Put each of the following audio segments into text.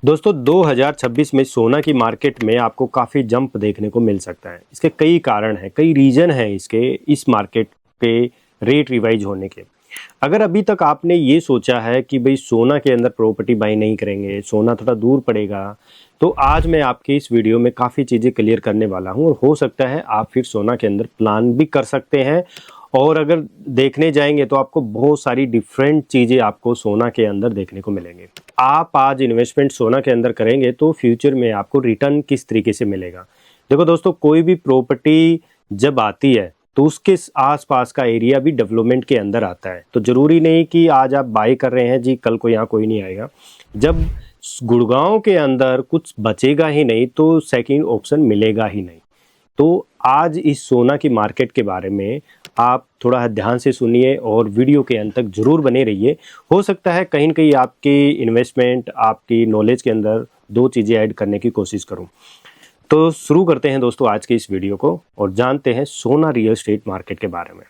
दोस्तों 2026 में सोना की मार्केट में आपको काफ़ी जंप देखने को मिल सकता है। इसके कई कारण हैं, कई रीज़न हैं इसके इस मार्केट पे रेट रिवाइज होने के। अगर अभी तक आपने ये सोचा है कि भाई सोना के अंदर प्रॉपर्टी बाई नहीं करेंगे, सोना थोड़ा दूर पड़ेगा, तो आज मैं आपकी इस वीडियो में काफ़ी चीज़ें क्लियर करने वाला हूँ और हो सकता है आप फिर सोना के अंदर प्लान भी कर सकते हैं। और अगर देखने जाएंगे तो आपको बहुत सारी डिफरेंट चीज़ें आपको सोना के अंदर देखने को मिलेंगे। आप आज इन्वेस्टमेंट सोना के अंदर करेंगे तो फ्यूचर में आपको रिटर्न किस तरीके से मिलेगा। देखो दोस्तों, कोई भी प्रॉपर्टी जब आती है तो उसके आसपास का एरिया भी डेवलपमेंट के अंदर आता है। तो ज़रूरी नहीं कि आज आप बाई कर रहे हैं जी कल को यहाँ कोई नहीं आएगा। जब गुड़गांव के अंदर कुछ बचेगा ही नहीं तो सेकंड ऑप्शन मिलेगा ही नहीं। तो आज इस सोना की मार्केट के बारे में आप थोड़ा ध्यान से सुनिए और वीडियो के अंत तक जरूर बने रहिए। हो सकता है कहीं न कहीं आपकी इन्वेस्टमेंट, आपकी नॉलेज के अंदर दो चीज़ें ऐड करने की कोशिश करूं। तो शुरू करते हैं दोस्तों आज की इस वीडियो को और जानते हैं सोना रियल एस्टेट मार्केट के बारे में।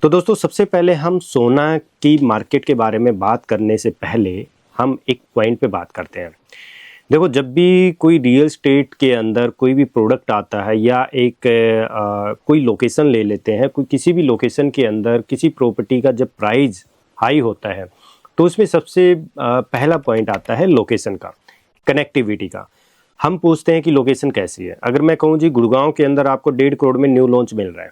तो दोस्तों सबसे पहले हम सोना की मार्केट के बारे में बात करने से पहले हम एक पॉइंट पे बात करते हैं। देखो, जब भी कोई रियल एस्टेट के अंदर कोई भी प्रोडक्ट आता है या कोई लोकेशन ले लेते हैं, कोई किसी भी लोकेशन के अंदर किसी प्रॉपर्टी का जब प्राइस हाई होता है तो उसमें सबसे पहला पॉइंट आता है लोकेशन का, कनेक्टिविटी का। हम पूछते हैं कि लोकेशन कैसी है। अगर मैं कहूँ जी गुड़गांव के अंदर आपको 1.5 करोड़ में न्यू लॉन्च मिल रहा है,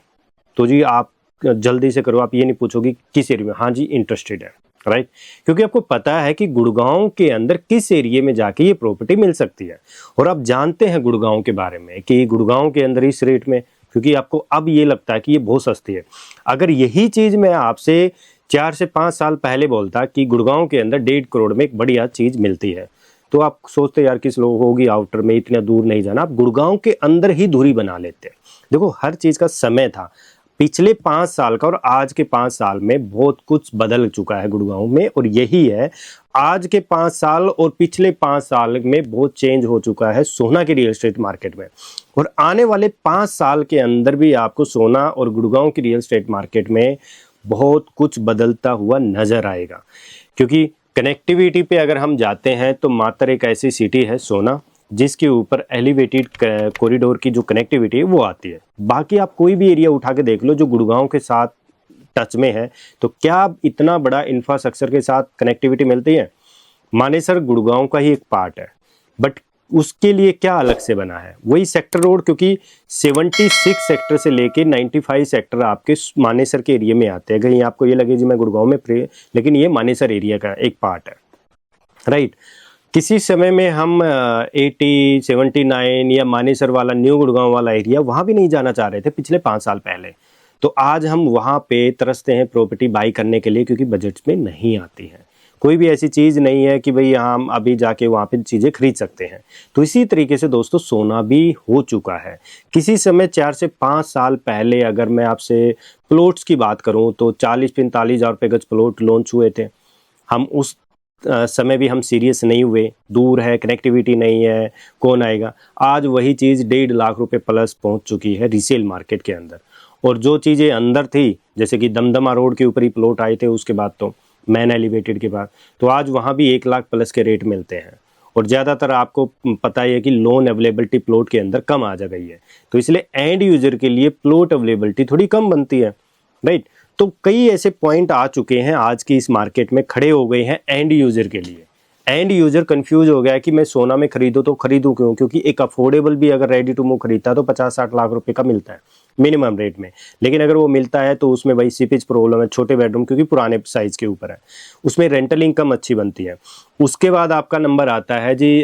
तो जी आप जल्दी से करो, आप ये नहीं पूछोगे किस एरिया में, हाँ जी इंटरेस्टेड है, राइट। क्योंकि आपको पता है कि गुड़गांव के अंदर किस एरिया में जाके ये प्रॉपर्टी मिल सकती है और आप जानते हैं गुड़गांव के बारे में कि गुड़गांव के अंदर इस रेट में, क्योंकि आपको अब ये लगता है कि ये बहुत सस्ती है। अगर यही चीज़ मैं आपसे 4 से 5 साल पहले बोलता कि गुड़गांव के अंदर 1.5 करोड़ में एक बढ़िया चीज़ मिलती है, तो आप सोचते यार किस लोग होगी आउटर में, इतना दूर नहीं जाना, आप गुड़गांव के अंदर ही दूरी बना लेते। देखो, हर चीज़ का समय था। पिछले 5 साल का और आज के 5 साल में बहुत कुछ बदल चुका है गुड़गांव में, और यही है आज के 5 साल और पिछले 5 साल में बहुत चेंज हो चुका है सोना की रियल एस्टेट मार्केट में। और आने वाले 5 साल के अंदर भी आपको सोना और गुड़गांव की रियल एस्टेट मार्केट में बहुत कुछ बदलता हुआ नजर आएगा। क्योंकि कनेक्टिविटी पे अगर हम जाते हैं तो मात्र एक ऐसी सिटी है सोना जिसके ऊपर एलिवेटेड कॉरिडोर की जो कनेक्टिविटी है वो आती है। बाकी आप कोई भी एरिया उठा के देख लो जो गुड़गांव के साथ टच में है, तो क्या इतना बड़ा इंफ्रास्ट्रक्चर के साथ कनेक्टिविटी मिलती है? मानेसर गुड़गांव का ही एक पार्ट है, बट उसके लिए क्या अलग से बना है? वही सेक्टर रोड, क्योंकि 76 सेक्टर से लेके 95 सेक्टर आपके मानेसर के एरिया में आते हैं। कहीं आपको ये लगे जी मैं गुड़गांव में लेकिन ये मानेसर एरिया का एक पार्ट है, राइट। किसी समय में हम 80, 79 या मानेसर वाला न्यू गुड़गांव वाला एरिया वहाँ भी नहीं जाना चाह रहे थे पिछले 5 साल पहले। तो आज हम वहाँ पे तरसते हैं प्रॉपर्टी बाई करने के लिए, क्योंकि बजट में नहीं आती है। कोई भी ऐसी चीज़ नहीं है कि भाई हम अभी जाके वहाँ पे चीज़ें खरीद सकते हैं। तो इसी तरीके से दोस्तों सोना भी हो चुका है। किसी समय 4 से 5 साल पहले अगर मैं आपसे प्लॉट्स की बात करूँ तो 40-45 हज़ार रुपये गज प्लॉट लॉन्च हुए थे। हम उस समय भी हम सीरियस नहीं हुए, दूर है, कनेक्टिविटी नहीं है, कौन आएगा। आज वही चीज़ 1.5 लाख रुपए प्लस पहुंच चुकी है रीसेल मार्केट के अंदर। और जो चीज़ें अंदर थी, जैसे कि दमदमा रोड के ऊपर ही प्लॉट आए थे, उसके बाद तो मैन एलिवेटेड के बाद, तो आज वहाँ भी 1 लाख प्लस के रेट मिलते हैं। और ज़्यादातर आपको पता ही है कि लोन अवेलेबिलिटी प्लॉट के अंदर कम आ जा गई है, तो इसलिए एंड यूजर के लिए प्लॉट अवेलेबिलिटी थोड़ी कम बनती है, राइट। तो कई ऐसे पॉइंट आ चुके हैं आज की इस मार्केट में, खड़े हो गए हैं एंड यूजर के लिए। एंड यूजर कंफ्यूज हो गया है कि मैं सोना में खरीदूं तो खरीदूं क्यों? क्योंकि एक अफोर्डेबल भी अगर रेडी टू मूव खरीदता है तो 50-60 लाख रुपए का मिलता है मिनिमम रेट में। लेकिन अगर वो मिलता है तो उसमें भाई सीपेज प्रॉब्लम है, छोटे बेडरूम क्योंकि पुराने साइज के ऊपर है, उसमें रेंटल इनकम अच्छी बनती है। उसके बाद आपका नंबर आता है जी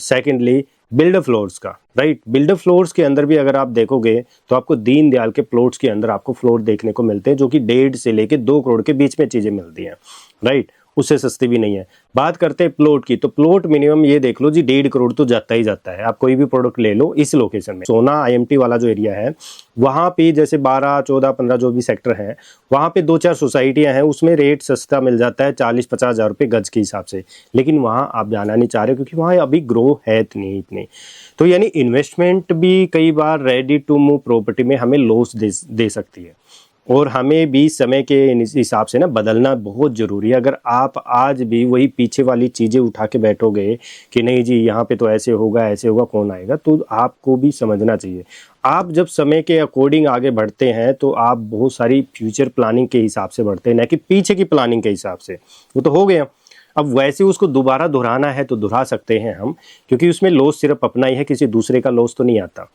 सेकेंडली बिल्डर फ्लोर्स का, राइट। बिल्डर फ्लोर्स के अंदर भी अगर आप देखोगे तो आपको दीनदयाल के प्लॉट्स के अंदर आपको फ्लोर देखने को मिलते हैं जो कि 1.5 से लेके 2 करोड़ के बीच में चीजें मिलती हैं, राइट। उससे सस्ती भी नहीं है। बात करते हैं प्लॉट की, तो प्लॉट मिनिमम ये देख लो जी 1.5 करोड़ तो जाता ही जाता है। आप कोई भी प्रोडक्ट ले लो इस लोकेशन में, सोना आईएमटी वाला जो एरिया है वहाँ पे जैसे 12, 14, 15 जो भी सेक्टर है वहाँ पे 2-4 सोसाइटियाँ हैं, उसमें रेट सस्ता मिल जाता है 40-50 हज़ार रुपये गज के हिसाब से। लेकिन वहाँ आप जाना नहीं चाह रहे क्योंकि वहाँ अभी ग्रो है नहीं इतनी। तो यानी इन्वेस्टमेंट भी कई बार रेडी टू मूव प्रॉपर्टी में हमें लॉस दे सकती है। और हमें भी समय के हिसाब से ना बदलना बहुत ज़रूरी है। अगर आप आज भी वही पीछे वाली चीज़ें उठा के बैठोगे कि नहीं जी यहाँ पे तो ऐसे होगा, कौन आएगा, तो आपको भी समझना चाहिए। आप जब समय के अकॉर्डिंग आगे बढ़ते हैं तो आप बहुत सारी फ्यूचर प्लानिंग के हिसाब से बढ़ते हैं, ना कि पीछे की प्लानिंग के हिसाब से। वो तो हो गया, अब वैसे उसको दोबारा दोहराना है तो दोहरा सकते हैं हम, क्योंकि उसमें लॉस सिर्फ अपना ही है, किसी दूसरे का लॉस तो नहीं आता।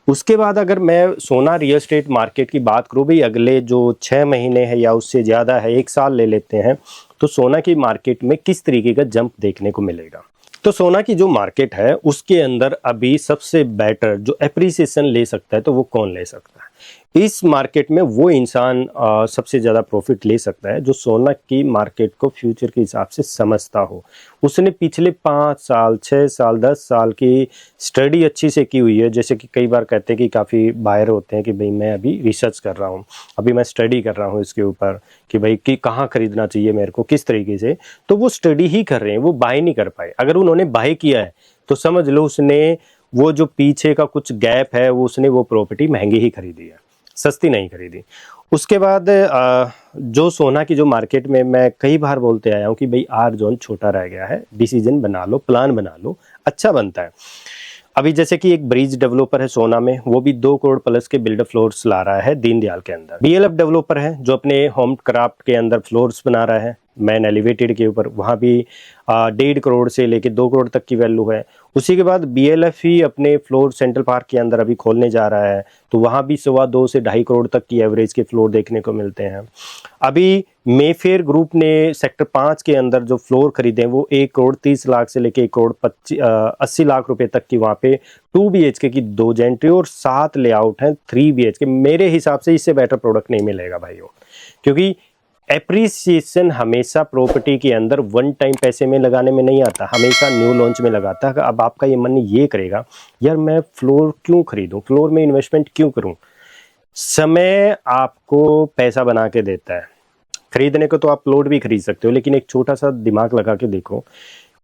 उसके बाद अगर मैं सोना रियल एस्टेट मार्केट की बात करूँ भाई, अगले जो 6 महीने है या उससे ज़्यादा है, 1 साल ले लेते हैं, तो सोना की मार्केट में किस तरीके का जंप देखने को मिलेगा। तो सोना की जो मार्केट है उसके अंदर अभी सबसे बेटर जो एप्रिसिएशन ले सकता है तो वो कौन ले सकता है। इस मार्केट में वो इंसान सबसे ज़्यादा प्रॉफिट ले सकता है जो सोना की मार्केट को फ्यूचर के हिसाब से समझता हो। उसने पिछले 5 साल, 6 साल, 10 साल की स्टडी अच्छी से की हुई है। जैसे कि कई बार कहते हैं कि काफ़ी बायर होते हैं कि भाई मैं अभी रिसर्च कर रहा हूँ, अभी मैं स्टडी कर रहा हूँ इसके ऊपर कि भाई कि कहाँ खरीदना चाहिए मेरे को, किस तरीके से। तो वो स्टडी ही कर रहे हैं, वो बाय नहीं कर पाए। अगर उन्होंने बाय किया है तो समझ लो उसने वो जो पीछे का कुछ गैप है वो उसने वो प्रॉपर्टी महंगी ही खरीदी है, सस्ती नहीं खरीदी। उसके बाद जो सोना की जो मार्केट में मैं कई बार बोलते आया हूँ कि भाई आर जोन छोटा रह गया है, डिसीजन बना लो, प्लान बना लो, अच्छा बनता है। अभी जैसे कि एक ब्रिज डेवलपर है सोना में, वो भी 2 करोड़ प्लस के बिल्डर फ्लोर्स ला रहा है दीनदयाल के अंदर। बीएलएफ डेवलपर है जो अपने होम क्राफ्ट के अंदर फ्लोर्स बना रहा है मैन एलिवेटेड के ऊपर, वहाँ भी 1.5 करोड़ से लेके 2 करोड़ तक की वैल्यू है। उसी के बाद बीएलएफ ही अपने फ्लोर सेंट्रल पार्क के अंदर अभी खोलने जा रहा है, तो वहाँ भी 2.25 से 2.5 करोड़ तक की एवरेज के फ्लोर देखने को मिलते हैं। अभी मेफेयर ग्रुप ने सेक्टर 5 के अंदर जो फ्लोर खरीदे हैं वो 1 करोड़ 30 लाख से लेके 1 करोड़ 80 लाख रुपए तक की वहाँ पे 2 BHK की 2 जेंट्री और 7 लेआउट हैं 3 BHK। मेरे हिसाब से इससे बेटर प्रोडक्ट नहीं मिलेगा भाइयों, क्योंकि एप्रिसिएशन हमेशा प्रॉपर्टी के अंदर वन टाइम पैसे में लगाने में नहीं आता, हमेशा न्यू लॉन्च में लगाता है। अब आपका ये मन ये करेगा यार मैं फ्लोर क्यों खरीदूं, फ्लोर में इन्वेस्टमेंट क्यों करूं। समय आपको पैसा बना के देता है। खरीदने को तो आप प्लॉट भी खरीद सकते हो, लेकिन एक छोटा सा दिमाग लगा के देखो,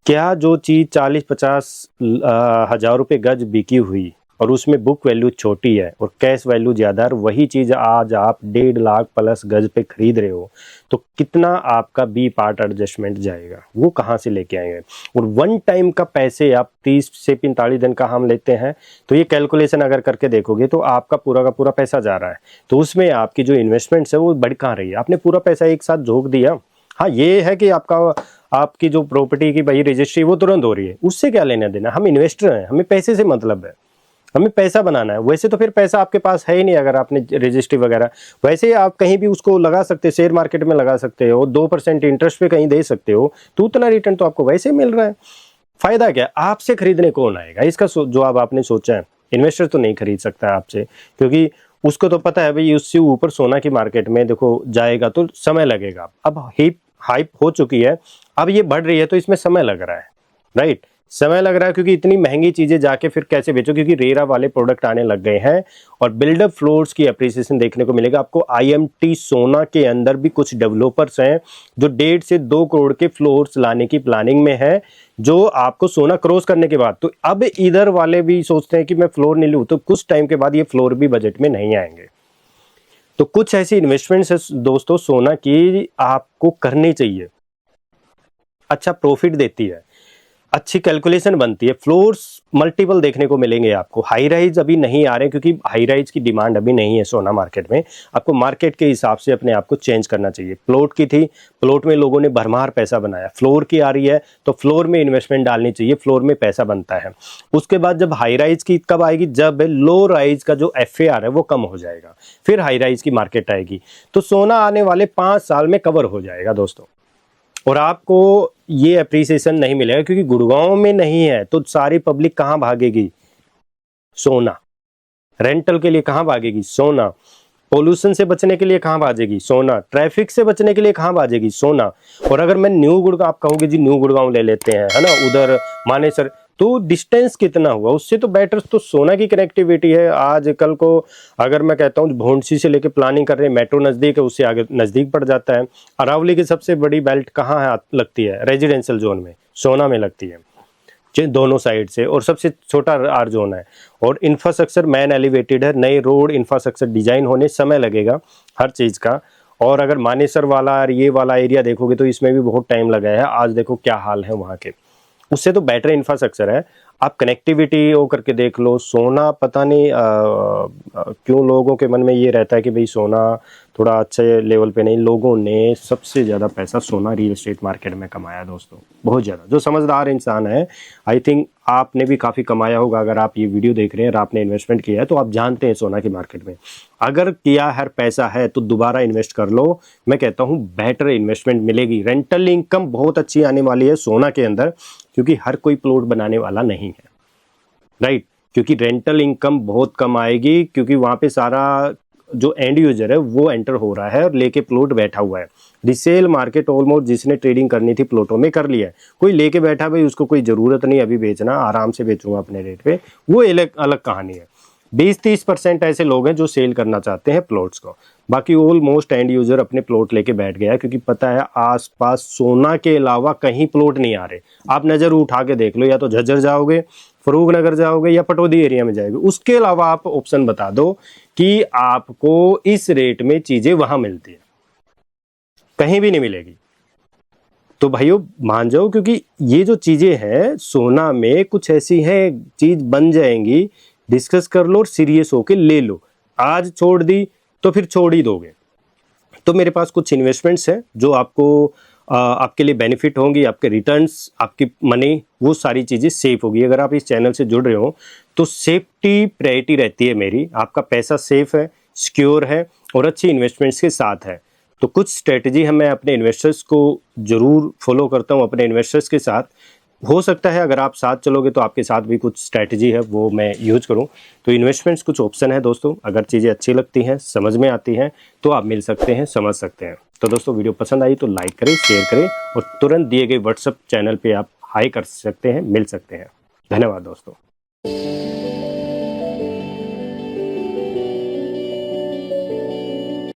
क्या जो चीज़ 40-50 हज़ार रुपये गज बिकी हुई और उसमें बुक वैल्यू छोटी है और कैश वैल्यू ज़्यादा है, वही चीज़ आज आप 1.5 लाख प्लस गज पे खरीद रहे हो, तो कितना आपका बी पार्ट एडजस्टमेंट जाएगा, वो कहाँ से लेके आएंगे। और वन टाइम का पैसे आप 30 से 45 दिन का हम लेते हैं, तो ये कैलकुलेशन अगर करके देखोगे तो आपका पूरा का पूरा पैसा जा रहा है, तो उसमें आपकी जो इन्वेस्टमेंट्स है वो बढ़ कहाँ रही है। आपने पूरा पैसा एक साथ झोंक दिया। हाँ ये है कि आपकी जो प्रॉपर्टी की भाई रजिस्ट्री वो तुरंत हो रही है, उससे क्या लेना देना। हम इन्वेस्टर हैं, हमें पैसे से मतलब है, हमें पैसा बनाना है। वैसे तो फिर पैसा आपके पास है ही नहीं अगर आपने रजिस्ट्री वगैरह, वैसे आप कहीं भी उसको लगा सकते हो, शेयर मार्केट में लगा सकते हो, 2% इंटरेस्ट पे कहीं दे सकते हो, तो उतना रिटर्न तो आपको वैसे ही मिल रहा है। फायदा क्या, आपसे खरीदने कौन आएगा, इसका जवाब आपने सोचा है। इन्वेस्टर तो नहीं खरीद सकता है आपसे, क्योंकि उसको तो पता है भाई उससे ऊपर सोना की मार्केट में देखो जाएगा तो समय लगेगा। अब हाइप हो चुकी है, अब ये बढ़ रही है तो इसमें समय लग रहा है, राइट। समय लग रहा है क्योंकि इतनी महंगी चीजें जाके फिर कैसे बेचो, क्योंकि रेरा वाले प्रोडक्ट आने लग गए हैं और बिल्डअप फ्लोर्स की अप्रिसिएशन देखने को मिलेगा आपको। आईएमटी सोना के अंदर भी कुछ डेवलपर्स हैं जो 1.5 से 2 करोड़ के फ्लोर्स लाने की प्लानिंग में है, जो आपको सोना क्रॉस करने के बाद। तो अब इधर वाले भी सोचते हैं कि मैं फ्लोर नहीं लूं, तो कुछ टाइम के बाद ये फ्लोर भी बजट में नहीं आएंगे। तो कुछ ऐसी इन्वेस्टमेंट्स है दोस्तों सोना की आपको करनी चाहिए, अच्छा प्रॉफिट देती है, अच्छी कैलकुलेशन बनती है, फ्लोर्स मल्टीपल देखने को मिलेंगे आपको। हाई राइज अभी नहीं आ रहे क्योंकि हाई राइज की डिमांड अभी नहीं है सोना मार्केट में। आपको मार्केट के हिसाब से अपने आप को चेंज करना चाहिए। प्लॉट की थी, प्लॉट में लोगों ने भरमार पैसा बनाया, फ्लोर की आ रही है तो फ्लोर में इन्वेस्टमेंट डालनी चाहिए, फ्लोर में पैसा बनता है। उसके बाद जब हाई राइज की कब आएगी, जब लो राइज का जो FAR है वो कम हो जाएगा, फिर हाई राइज की मार्केट आएगी। तो सोना आने वाले 5 साल में कवर हो जाएगा दोस्तों, और आपको ये अप्रिसिएशन नहीं मिलेगा क्योंकि गुड़गांव में नहीं है तो सारी पब्लिक कहाँ भागेगी, सोना। रेंटल के लिए कहाँ भागेगी, सोना। पोल्यूशन से बचने के लिए कहाँ भागेगी, सोना। ट्रैफिक से बचने के लिए कहाँ भागेगी, सोना। और अगर मैं न्यू गुड़गांव, आप कहोगे जी न्यू गुड़गांव ले लेते हैं, है ना, उधर मानेसर, तो डिस्टेंस कितना हुआ, उससे तो बेटर तो सोना की कनेक्टिविटी है। आजकल को अगर मैं कहता हूँ भोंडसी से लेके प्लानिंग कर रहे हैं, मेट्रो नज़दीक है, उससे आगे नज़दीक पड़ जाता है। अरावली की सबसे बड़ी बेल्ट कहाँ है लगती है, रेजिडेंशियल जोन में, सोना में लगती है। दोनों साइड से, और सबसे छोटा आर जोन है, और इंफ्रास्ट्रक्चर मैन एलिवेटेड है। नए रोड इंफ्रास्ट्रक्चर डिजाइन होने समय लगेगा हर चीज़ का। और अगर मानेसर वाला और ये वाला एरिया देखोगे तो इसमें भी बहुत टाइम लगा है। आज देखो क्या हाल है वहाँ के, उससे तो बेटर इंफ्रास्ट्रक्चर है। आप कनेक्टिविटी वो करके देख लो। सोना पता नहीं क्यों लोगों के मन में ये रहता है कि भाई सोना थोड़ा अच्छे लेवल पे नहीं। लोगों ने सबसे ज़्यादा पैसा सोना रियल एस्टेट मार्केट में कमाया दोस्तों, बहुत ज़्यादा। जो समझदार इंसान है, आई थिंक आपने भी काफ़ी कमाया होगा। अगर आप ये वीडियो देख रहे हैं और आपने इन्वेस्टमेंट किया है तो आप जानते हैं सोना की मार्केट में अगर किया हर पैसा है तो दोबारा इन्वेस्ट कर लो। मैं कहता हूँ बेटर इन्वेस्टमेंट मिलेगी। रेंटल इनकम बहुत अच्छी आने वाली है सोना के अंदर, क्योंकि हर कोई प्लॉट बनाने वाला नहीं है, राइट। क्योंकि रेंटल इनकम बहुत कम आएगी, क्योंकि वहाँ पे सारा जो एंड यूजर है वो एंटर हो रहा है और लेके प्लॉट बैठा हुआ है। रिसेल मार्केट ऑलमोस्ट जिसने ट्रेडिंग करनी थी प्लॉटों में कर लिया है। कोई लेके बैठा भाई उसको कोई ज़रूरत नहीं अभी बेचना, आराम से बेचूंगा अपने रेट पे, वो अलग अलग कहानी है। 20-30% ऐसे लोग हैं जो सेल करना चाहते हैं प्लॉट्स को। बाकी ऑलमोस्ट एंड यूजर अपने प्लॉट लेके बैठ गया, क्योंकि पता है आसपास सोना के अलावा कहीं प्लॉट नहीं आ रहे। आप नज़र उठा के देख लो, या तो झज्जर जाओगे, फरूख नगर जाओगे, या पटौदी एरिया में जाओगे, उसके अलावा आप ऑप्शन बता दो कि आपको इस रेट में चीजें वहां मिलती है, कहीं भी नहीं मिलेगी। तो भाइयों मान जाओ, क्योंकि ये जो चीजें हैं सोना में कुछ ऐसी हैं, चीज बन जाएंगी। डिस्कस कर लो और सीरियस होके ले लो। आज छोड़ दी तो फिर छोड़ ही दोगे। तो मेरे पास कुछ इन्वेस्टमेंट्स हैं जो आपको आपके लिए बेनिफिट होंगी। आपके रिटर्न्स, आपकी मनी, वो सारी चीज़ें सेफ होगी। अगर आप इस चैनल से जुड़ रहे हो तो सेफ्टी प्रायोरिटी रहती है मेरी। आपका पैसा सेफ है, सिक्योर है और अच्छी इन्वेस्टमेंट्स के साथ है। तो कुछ स्ट्रेटजी हम मैं अपने इन्वेस्टर्स को ज़रूर फॉलो करता हूँ अपने इन्वेस्टर्स के साथ। हो सकता है अगर आप साथ चलोगे तो आपके साथ भी कुछ स्ट्रैटेजी है वो मैं यूज करूं। तो इन्वेस्टमेंट्स कुछ ऑप्शन है दोस्तों, अगर चीज़ें अच्छी लगती हैं, समझ में आती हैं तो आप मिल सकते हैं, समझ सकते हैं। तो दोस्तों वीडियो पसंद आई तो लाइक करें, शेयर करें और तुरंत दिए गए व्हाट्सएप चैनल पे आप हाई कर सकते हैं, मिल सकते हैं। धन्यवाद दोस्तों।